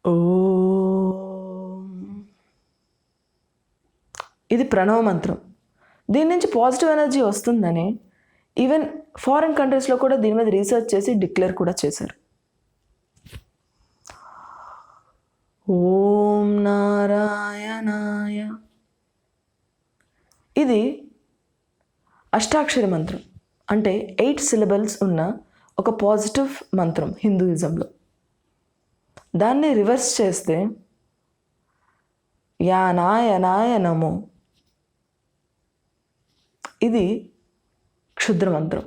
ఓం. ఇది ప్రణవ మంత్రం. దీని నుంచి పాజిటివ్ ఎనర్జీ వస్తుందని ఈవెన్ ఫారిన్ కంట్రీస్లో కూడా దీని మీద రీసెర్చ్ చేసి డిక్లేర్ కూడా చేశారు. ఓం నారాయణాయ. ఇది అష్టాక్షరి మంత్రం, అంటే 8 syllables ఉన్న ఒక పాజిటివ్ మంత్రం హిందూయిజంలో. దాన్ని రివర్స్ చేస్తే యానాయనాయ నమో. ఇది క్షుద్ర మంత్రం.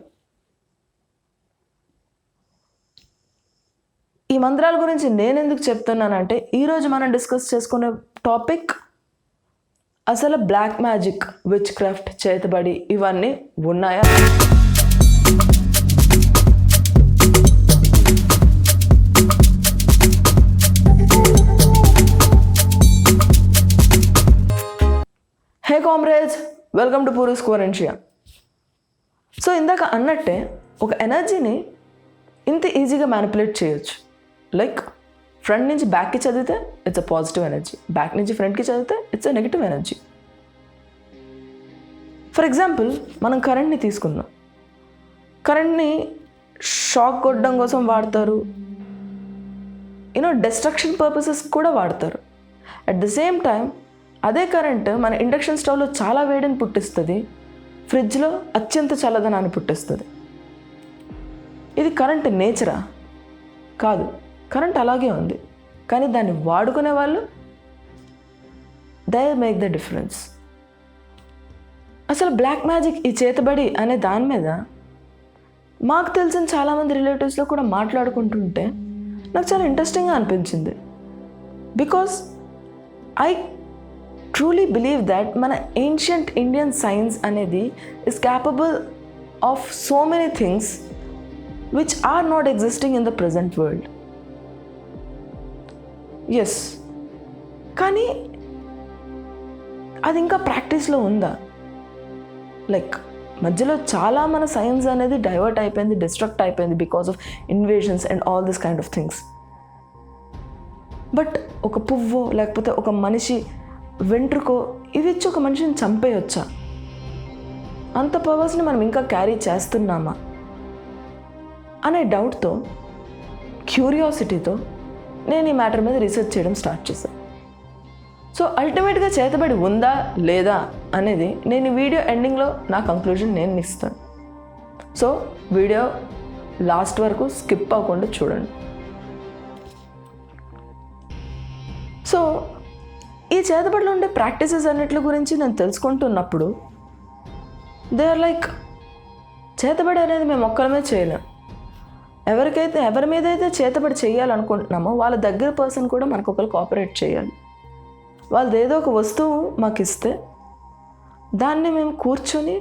ఈ మంత్రాల గురించి నేను ఎందుకు చెప్తున్నానంటే, ఈరోజు మనం డిస్కస్ చేసుకునే టాపిక్ అసలు బ్లాక్ మ్యాజిక్, విచ్ క్రాఫ్ట్, చేతబడి ఇవన్నీ ఉన్నాయా? Hey comrades, welcome to Puri స్కోరెన్షియా. సో ఇందాక అన్నట్టే ఒక ఎనర్జీని ఇంత ఈజీగా మ్యానిపులేట్ చేయొచ్చు. లైక్ ఫ్రంట్ నుంచి బ్యాక్కి చదివితే it's a positive energy, back నుంచి ఫ్రంట్కి చదివితే it's a negative energy. For example, మనం కరెంట్ని తీసుకుందాం. కరెంట్ని షాక్ కొట్టడం కోసం వాడతారు, డెస్ట్రక్షన్ పర్పసెస్ కూడా వాడతారు. అట్ ద సేమ్ టైం అదే కరెంట్ మన ఇండక్షన్ స్టవ్లో చాలా వేడిని పుట్టిస్తుంది, ఫ్రిడ్జ్లో అత్యంత చల్లదనాన్ని పుట్టిస్తుంది. ఇది కరెంట్ నేచరా? కాదు, కరెంట్ అలాగే ఉంది. కానీ దాన్ని వాడుకునే వాళ్ళు దే మేక్ ద డిఫరెన్స్. అసలు బ్లాక్ మ్యాజిక్, ఈ చేతబడి అనే దాని మీద మాకు తెలిసిన చాలామంది రిలేటివ్స్లో కూడా మాట్లాడుకుంటుంటే నాకు చాలా ఇంట్రెస్టింగ్గా అనిపించింది. Because I truly believe that మన ఏన్షియంట్ ఇండియన్ సైన్స్ అనేది is capable of so many things which are not existing in the present world. Yes, కానీ అది ఇంకా ప్రాక్టీస్లో ఉందా? లైక్ మధ్యలో చాలా మన సైన్స్ అనేది డైవర్ట్ అయిపోయింది, డిస్ట్రక్ట్ అయిపోయింది because of invasions and all this kind of things. But ఒక పువ్వు లేకపోతే ఒక మనిషి వెంట్రుకో ఇవి ఇచ్చి ఒక మనిషిని చంపేయొచ్చా? అంత పవర్స్ని మనం ఇంకా క్యారీ చేస్తున్నామా అనే డౌట్తో, క్యూరియాసిటీతో నేను ఈ మ్యాటర్ మీద రీసెర్చ్ చేయడం స్టార్ట్ చేశాను. సో అల్టిమేట్గా చేతబడి ఉందా లేదా అనేది నేను ఈ వీడియో ఎండింగ్లో నా కంక్లూజన్ నేను ఇస్తాను. సో వీడియో లాస్ట్ వరకు స్కిప్ అవ్వకుండా చూడండి. సో ఈ చేతబడిలో ఉండే ప్రాక్టీసెస్ అన్నిటి గురించి నేను తెలుసుకుంటున్నప్పుడు దే ఆర్ లైక్, చేతబడి అనేది మేము ఒక్కరమే చేయలేం. ఎవరి మీద అయితే చేతబడి చేయాలనుకుంటున్నామో వాళ్ళ దగ్గర పర్సన్ కూడా మనకు ఒకరు కోఆపరేట్ చేయాలి. వాళ్ళది ఏదో ఒక వస్తువు మాకు ఇస్తే దాన్ని మేము కూర్చొని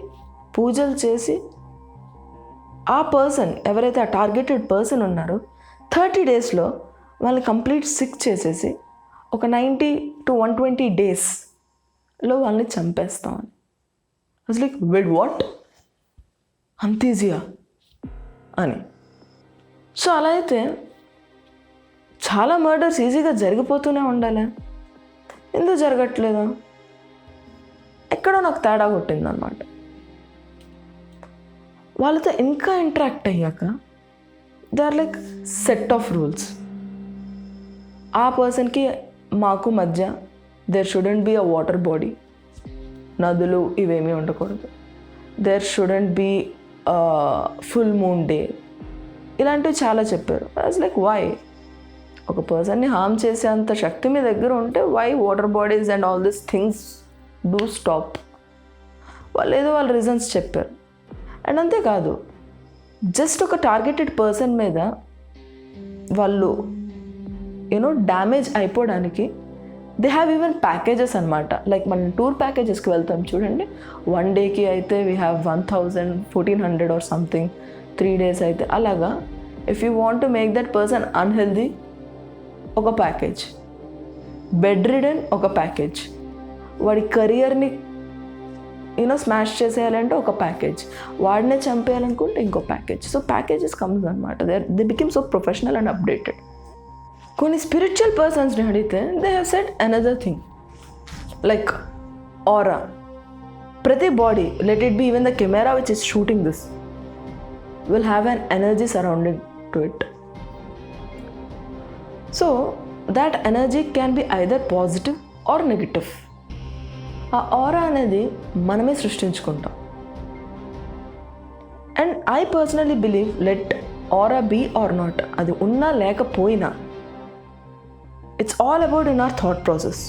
పూజలు చేసి ఆ పర్సన్ ఎవరైతే ఆ టార్గెటెడ్ పర్సన్ ఉన్నారో 30 daysలో వాళ్ళని కంప్లీట్ సిక్ చేసేసి ఒక 90 to 120 daysలో వాళ్ళని చంపేస్తామని. అసలు లైక్ వెడ్ వాట్, అంత ఈజీయా అని. సో అలా అయితే చాలా మర్డర్స్ ఈజీగా జరిగిపోతూనే ఉండాలి, ఎందుకు జరగట్లేదు? ఎక్కడో నాకు తేడా కొట్టిందనమాట. వాళ్ళతో ఇంకా ఇంటరాక్ట్ అయ్యాక they are like set of rules. ఆ పర్సన్కి మాకు మధ్య there shouldn't be a water body, నదులు ఇవేమీ ఉండకూడదు. There shouldn't be full moon day, ఇలాంటివి చాలా చెప్పారు. As like why? ఒక పర్సన్ని హార్మ్ చేసే అంత శక్తి మీ దగ్గర ఉంటే why water bodies and all this things do stop? వాళ్ళు ఏదో వాళ్ళ రీజన్స్ చెప్పారు. అండ్ అంతేకాదు, జస్ట్ ఒక టార్గెటెడ్ పర్సన్ మీద వాళ్ళు డ్యామేజ్ అయిపోవడానికి దే హ్యావ్ ఈవెన్ ప్యాకేజెస్ అనమాట. లైక్ మనం టూర్ ప్యాకేజెస్కి వెళ్తాం చూడండి, 1 dayకి అయితే we have 1000, 1400 or something, 3 days అయితే అలాగా. If you want to make that person unhealthy, ఒక ప్యాకేజ్. బెడ్ రిడెన్, ఒక ప్యాకేజ్. వాడి కెరియర్ని స్మాష్ చేసేయాలంటే ఒక ప్యాకేజ్, వాడినే చంపేయాలనుకుంటే ఇంకో ప్యాకేజ్. సో ప్యాకేజెస్ కమ్స్ అనమాట. They become so professional and updated. కొన్ని స్పిరిచువల్ పర్సన్స్ని అడిగితే they have said another thing, like ఆరా. ప్రతి body, let it be even the camera which is shooting this, will have an energy surrounded to it. So that energy can be either positive or negative. ఆ aura అనేది మనమే సృష్టించుకుంటాం. And I personally believe let aura be or not, అది ఉన్నా లేకపోయినా it's all about in our thought process.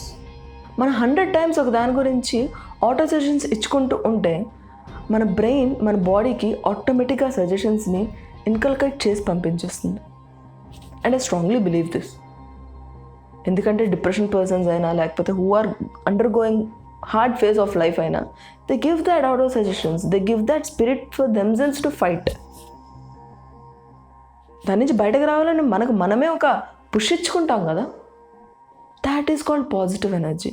మనం 100 times ఒక దాని గురించి ఆటో సజెషన్స్ ఇచ్చుకుంటూ ఉంటే మన బ్రెయిన్ మన బాడీకి ఆటోమేటిక్గా సజెషన్స్ని ఇన్కల్కేట్ చేసి పంపించేస్తుంది. And I strongly believe this. ఎందుకంటే డిప్రెషన్ పర్సన్స్ అయినా లేకపోతే who are undergoing hard phase of life అయినా, they give that auto suggestions, they give that spirit for themselves to fight. దాని నుంచి బయటకు రావాలని మనకు మనమే ఒక పుష్ ఇచ్చుకుంటాం కదా, that is called positive energy.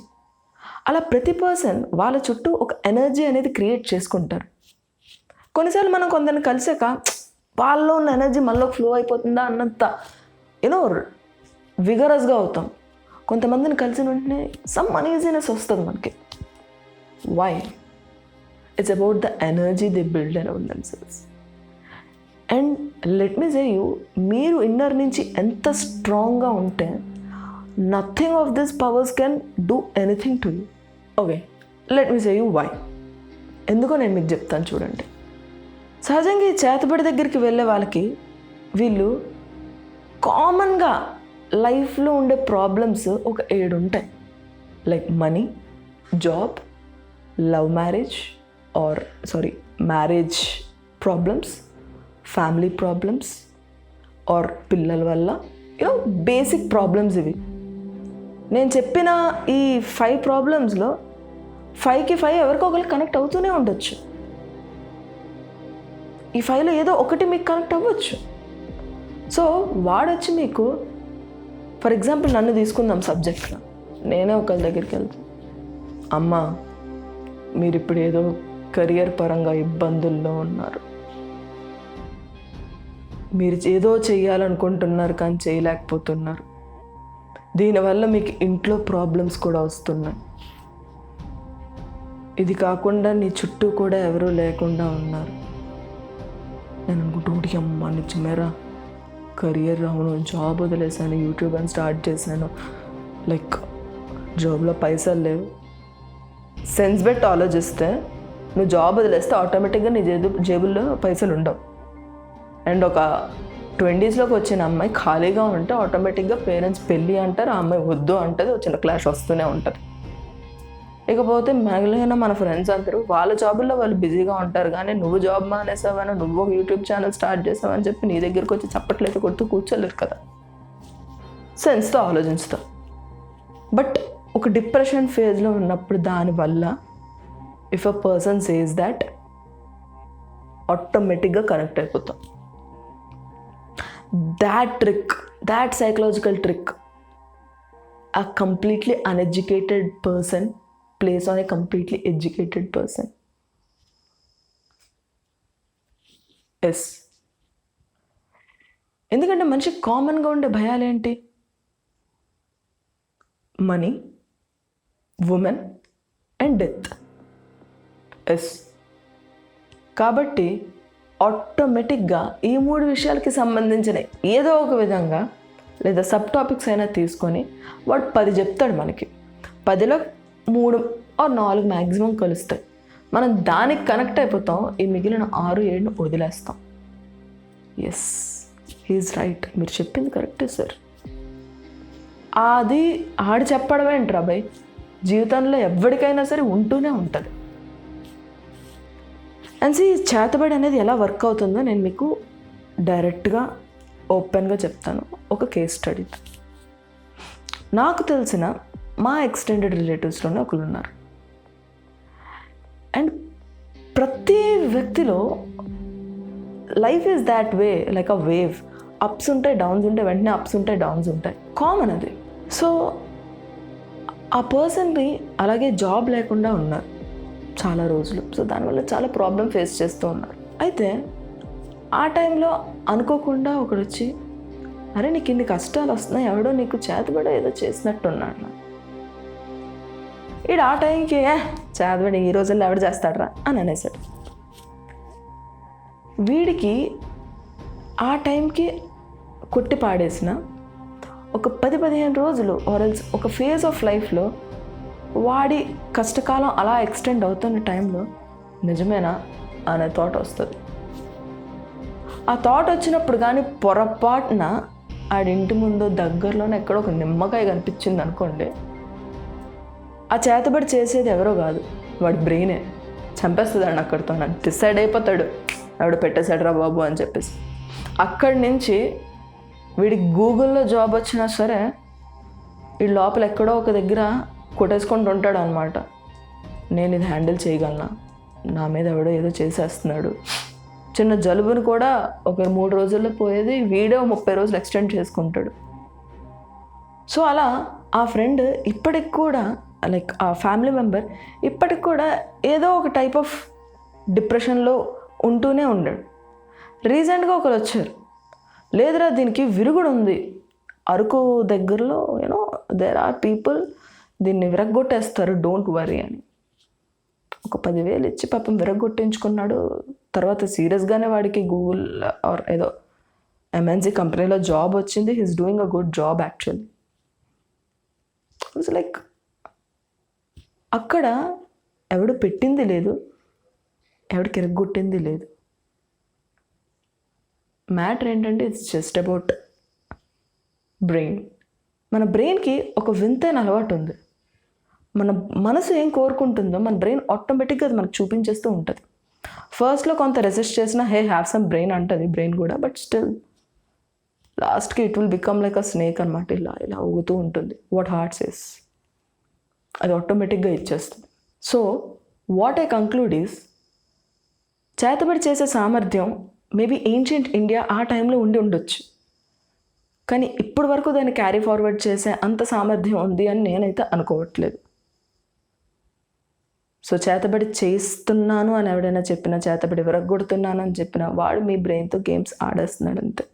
అలా ప్రతి పర్సన్ వాళ్ళ చుట్టూ ఒక ఎనర్జీ అనేది క్రియేట్ చేసుకుంటారు. కొన్నిసార్లు మనం కొందరిని కలిసాక వాళ్ళలో ఉన్న ఎనర్జీ మనలోకి ఫ్లో అయిపోతుందా అన్నంత విగరస్గా అవుతాం. కొంతమందిని కలిసిన వెంటనే సమ్ అన్ఈజీనెస్ వస్తుంది మనకి. Why? It's about the energy they build around themselves. And let me say you, మీరు ఇన్నర్ నుంచి ఎంత స్ట్రాంగ్గా ఉంటే nothing of these powers can do anything to you. Okay, let me say you why. ఎందుకో నేను మీకు చెప్తాను చూడండి. సహజంగా ఈ చేతబడి దగ్గరికి వెళ్ళే వాళ్ళకి వీళ్ళు కామన్గా లైఫ్లో ఉండే ప్రాబ్లమ్స్ ఒక 7 ఉంటాయి. Like money, job, love marriage marriage problems, family problems, or పిల్లల వల్ల బేసిక్ ప్రాబ్లమ్స్ ఇవి. నేను చెప్పిన ఈ 5 ప్రాబ్లమ్స్లో 5కి 5 ఎవరికో ఒకరికి కనెక్ట్ అవుతూనే ఉండొచ్చు. ఈ 5లో ఏదో ఒకటి మీకు కనెక్ట్ అవ్వచ్చు. సో వాడొచ్చి మీకు, ఫర్ ఎగ్జాంపుల్ నన్ను తీసుకుందాం సబ్జెక్ట్లో. నేనే ఒకరి దగ్గరికి వెళ్తాను, అమ్మ మీరు ఇప్పుడు ఏదో కెరియర్ పరంగా ఇబ్బందుల్లో ఉన్నారు, మీరు ఏదో చేయాలనుకుంటున్నారు కానీ చేయలేకపోతున్నారు, దీనివల్ల మీకు ఇంట్లో ప్రాబ్లమ్స్ కూడా వస్తున్నాయి, ఇది కాకుండా నీ చుట్టూ కూడా ఎవరూ లేకుండా ఉన్నారు. నేను అనుకుంటూ అమ్మ నిజమేరా, కెరియర్ అవును, జాబ్ వదిలేసాను, యూట్యూబ్ అని స్టార్ట్ చేశాను, లైక్ జాబ్లో పైసలు లేవు. సెన్స్ బెట్ ఆలోచిస్తే నువ్వు జాబ్ వదిలేస్తే ఆటోమేటిక్గా నీ జేబుల్లో పైసలు ఉండవు. అండ్ ఒక 20sలోకి వచ్చిన అమ్మాయి ఖాళీగా ఉంటే ఆటోమేటిక్గా పేరెంట్స్ పెళ్ళి అంటారు, ఆ అమ్మాయి వద్దు అంటుంది, వచ్చిన క్లాష్ వస్తూనే ఉంటుంది. ఇకపోతే మిగిలిన మన ఫ్రెండ్స్ అందరూ వాళ్ళ జాబుల్లో వాళ్ళు బిజీగా ఉంటారు, కానీ నువ్వు జాబ్ మానేసావని, నువ్వు ఒక యూట్యూబ్ ఛానల్ స్టార్ట్ చేసావని చెప్పి నీ దగ్గరికి వచ్చి చప్పట్లయితే కొడుతూ కూర్చోలేరు కదా, సెన్స్తో ఆలోచించుతావు. బట్ ఒక డిప్రెషన్ ఫేజ్లో ఉన్నప్పుడు దానివల్ల if a person says that, ఆటోమేటిక్గా కనెక్ట్ అయిపోతాం. That trick, that psychological trick, a completely uneducated person plays on a completely educated person. Yes. ఎందుకంటే మనిషి కామన్గా ఉండే భయాలు ఏంటి? Money, women and death. Yes. కాబట్టి ఆటోమేటిక్గా ఈ 3 విషయాలకి సంబంధించిన ఏదో ఒక విధంగా లేదా సబ్ టాపిక్స్ అయినా తీసుకొని వాడు 10 చెప్తాడు మనకి. 10లో 3 or 4 మ్యాక్సిమం కలుస్తాయి. మనం దానికి కనెక్ట్ అయిపోతాం, ఈ మిగిలిన 6-7 వదిలేస్తాం. ఎస్, హీఈస్ రైట్, మీరు చెప్పింది కరెక్టే సార్. అది ఆడు చెప్పడం ఏంట్రా భయ్, జీవితంలో ఎవరికైనా సరే ఉంటూనే ఉంటుంది. అండ్ చేతబడి అనేది ఎలా వర్క్ అవుతుందో నేను మీకు డైరెక్ట్గా ఓపెన్గా చెప్తాను ఒక కేస్ స్టడీతో. నాకు తెలిసిన మా ఎక్స్టెండెడ్ రిలేటివ్స్లోనే ఒకరు ఉన్నారు. అండ్ ప్రతి వ్యక్తిలో life is that way, like a wave. Ups ఉంటాయి, డౌన్స్ ఉంటాయి, వెంటనే అప్స్ ఉంటాయి, డౌన్స్ ఉంటాయి, కామన్ అది. సో ఆ పర్సన్కి అలాగే జాబ్ లేకుండా ఉన్నారు చాలా రోజులు. సో దానివల్ల చాలా ప్రాబ్లం ఫేస్ చేస్తూ ఉన్నారు. అయితే ఆ టైంలో అనుకోకుండా ఒకడు వచ్చి, అరే నీకు ఇన్ని కష్టాలు వస్తున్నాయి, ఎవడో నీకు చేతబడి ఏదో చేసినట్టున్నాడు. ఈడు ఆ టైంకి చేతబడి ఈ రోజుల్లో ఎవడు చేస్తాడరా అని అనేసాడు. వీడికి ఆ టైంకి కొట్టి పాడేసిన ఒక 10-15 రోజులు ఆర్ఎల్స్ ఒక ఫేజ్ ఆఫ్ లైఫ్లో వాడి కష్టకాలం అలా ఎక్స్టెండ్ అవుతున్న టైంలో నిజమేనా అనే థాట్ వస్తుంది. ఆ థాట్ వచ్చినప్పుడు కానీ పొరపాటున ఆడింటి ముందు దగ్గరలోనే ఎక్కడో ఒక నిమ్మకాయ కనిపించింది అనుకోండి, ఆ చేతబడి చేసేది ఎవరో కాదు, వాడి బ్రెయినే చంపేస్తుంది అండి. అక్కడితో నన్ను డిసైడ్ అయిపోతాడు, ఎవడు పెట్టేశాడు రా బాబు అని చెప్పేసి. అక్కడి నుంచి వీడికి గూగుల్లో జాబ్ వచ్చినా సరే ఈ లోపల ఎక్కడో ఒక దగ్గర కొట్టేసుకుంటూ ఉంటాడు అనమాట. నేను ఇది హ్యాండిల్ చేయగలనా, నా మీద ఎవడో ఏదో చేసేస్తున్నాడు. చిన్న జలుబుని కూడా ఒక 3 రోజుల్లో పోయేది వీడే 30 రోజులు ఎక్స్టెండ్ చేసుకుంటాడు. సో అలా ఆ ఫ్రెండ్ ఇప్పటికి కూడా లైక్ ఆ ఫ్యామిలీ మెంబర్ ఇప్పటికి కూడా ఏదో ఒక టైప్ ఆఫ్ డిప్రెషన్లో ఉంటూనే ఉన్నాడు. రీసెంట్గా ఒకరు వచ్చారు, లేదురా దీనికి విరుగుడు ఉంది, అరకు దగ్గరలో దేర్ ఆర్ పీపుల్ దీన్ని విరగ్గొట్టేస్తారు, డోంట్ వరీ అని ఒక 10,000 ఇచ్చి పాపం విరగ్గొట్టించుకున్నాడు. తర్వాత సీరియస్గానే వాడికి గూగుల్ ఆర్ ఏదో ఎంఎన్సీ కంపెనీలో జాబ్ వచ్చింది. He's doing a good job actually. It's like అక్కడ ఎవడు పెట్టింది లేదు, ఎవడికి ఎరగొట్టింది లేదు. మ్యాటర్ ఏంటంటే ఇట్స్ జస్ట్ అబౌట్ బ్రెయిన్. మన బ్రెయిన్కి ఒక వింతైన అలవాటు ఉంది. మన మనసు ఏం కోరుకుంటుందో మన బ్రెయిన్ ఆటోమేటిక్గా అది మనకు చూపించేస్తూ ఉంటుంది. ఫస్ట్లో కొంత రెసిస్ట్ చేసినా హే హ్యావ్ సమ్ బ్రెయిన్ అంటుంది బ్రెయిన్ కూడా, బట్ స్టిల్ లాస్ట్కి it will become like a snake అనమాట. ఇలా ఇలా ఊగుతూ ఉంటుంది. వాట్ హార్ట్ సేస్ అది ఆటోమేటిక్గా ఇచ్చేస్తుంది. So what I conclude is, చేతబడి చేసే సామర్థ్యం మేబీ ఏన్షియంట్ ఇండియా ఆ టైంలో ఉండి ఉండొచ్చు, కానీ ఇప్పటి వరకు దాన్ని క్యారీ ఫార్వర్డ్ చేసే అంత సామర్థ్యం ఉంది అని నేనైతే అనుకోవట్లేదు. సో చేతబడి చేస్తున్నాను అని ఎవడైనా చెప్పినా, చేతబడి విరగొడుతున్నాను అని చెప్పినా, వాడు మీ బ్రెయిన్తో గేమ్స్ ఆడేస్తున్నాడు అంతే.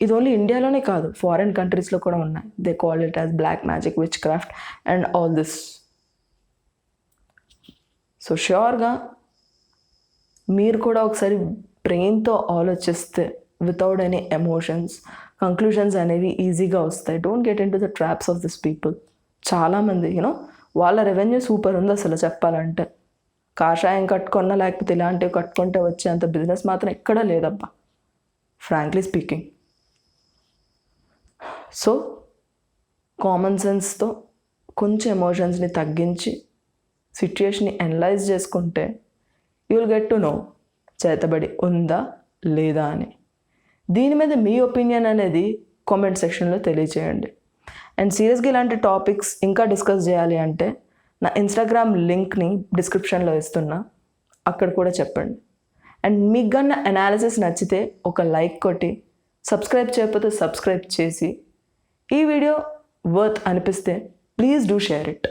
ఇది ఓన్లీ ఇండియాలోనే కాదు, ఫారిన్ కంట్రీస్లో కూడా ఉన్నాయి. They call it as black magic, witchcraft and all this. So ష్యూర్గా మీరు కూడా ఒకసారి బ్రెయిన్తో ఆలోచిస్తే వితౌట్ ఎనీ ఎమోషన్స్ కంక్లూషన్స్ అనేవి ఈజీగా వస్తాయి. Don't get in to the traps of this people. చాలామంది వాళ్ళ రెవెన్యూ సూపర్ ఉంది అసలు చెప్పాలంటే. కాషాయం కట్టుకున్నా లేకపోతే ఇలాంటివి కట్టుకుంటే వచ్చే అంత బిజినెస్ మాత్రం ఎక్కడా లేదబ్బా, ఫ్రాంక్లీ స్పీకింగ్. సో కామన్ సెన్స్తో కొంచెం ఎమోషన్స్ని తగ్గించి సిచ్యుయేషన్ని అనలైజ్ చేసుకుంటే you will get to know చేతబడి ఉందా లేదా అని. దీని మీద మీ ఒపీనియన్ అనేది కామెంట్ సెక్షన్లో తెలియచేయండి. అండ్ సీరియస్గా ఇలాంటి టాపిక్స్ ఇంకా డిస్కస్ చేయాలి అంటే నా ఇన్స్టాగ్రామ్ లింక్ని డిస్క్రిప్షన్లో ఇస్తున్నా, అక్కడ కూడా చెప్పండి. అండ్ మీకు కన్నా అనాలిసిస్ నచ్చితే ఒక లైక్ కొట్టి, సబ్స్క్రైబ్ చేయకపోతే సబ్స్క్రైబ్ చేసి, ఈ వీడియో వర్త్ అనిపిస్తే ప్లీజ్ డూ షేర్ ఇట్.